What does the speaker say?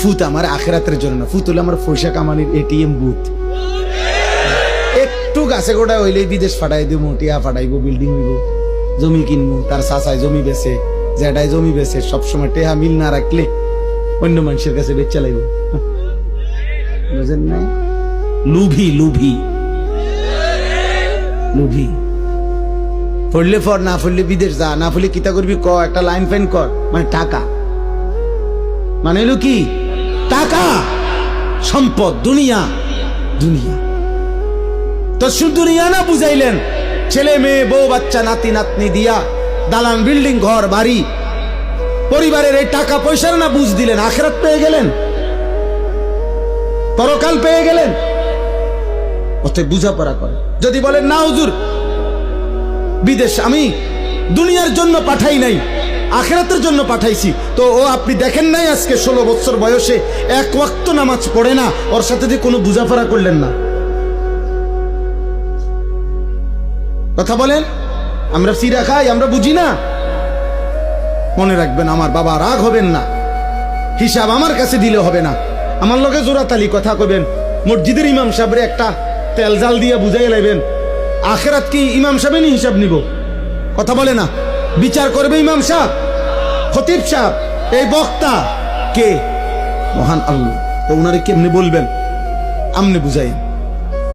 ফুত আমার আখেরাতের জন্য না, ফুত হলো আমার পয়সা কামানির এটিএম বুথ। একটু গাছে গোড়া হইলে বিদেশ ফাটাই দিব, টিয়া ফাটাইবো, বিল্ডিং হইব, জমি কিনবো, তার চাচায় জমি বেছে, জ্যাডায় জমি বেছে, সবসময় টেহা মিল না রাখলে অন্য মানুষের কাছে বেচা লাগবে। বুঝেন নাই? লুভি লুভি লুভি। পড়লে পর, না পড়লে বিদেশ যা, না পড়লে কিতা করবি ক, একটা লাইন ফাইন কর, মানে টাকা, মানে হলো কি টাকা, সম্পদ, দুনিয়া। দুনিয়া তো শুধু দুনিয়া না বুঝাইলেন, ছেলে মেয়ে বউ বাচ্চা নাতি নাতনি দিয়া দালান বিল্ডিং ঘর বাড়ি পরিবারের এই টাকা পয়সার না বুঝ দিলেন, আখিরাত পেয়ে গেলেন, পরকাল পেয়ে গেলেন। অতএব বুঝাপড়া করে। যদি বলেন না হুজুর বিদেশ আমি দুনিয়ার জন্য পাঠাই নাই, আখিরাতের জন্য পাঠাইছি, তো ও আপনি দেখেন নাই আজকে 16 বছর বয়সে এক ওয়াক্ত নামাজ পড়ে না, ওর সাথে যে কোনো বুঝাপড়া করলেন না। কথা বলেন, আমরা সিরা খাই, আমরা বুঝি না। মনে রাখবেন, আমার বাবা রাগ হবেন না, হিসাব আমার কাছে দিলে হবে না। আমার লগে জোরাতালি কথা কইবেন, মসজিদের ইমাম সাহেবরে একটা তেল জাল দিয়ে বুঝাই লাইবেন, আখেরাত কি ইমাম সাহেবই হিসাব নিব? কথা বলে না, বিচার করবে ইমাম সাহেব, খতিব সাহেব, এই বক্তা কে? মহান আল্লাহ। তো ওনারে কেমনে বলবেন? আমনে বুঝাইন।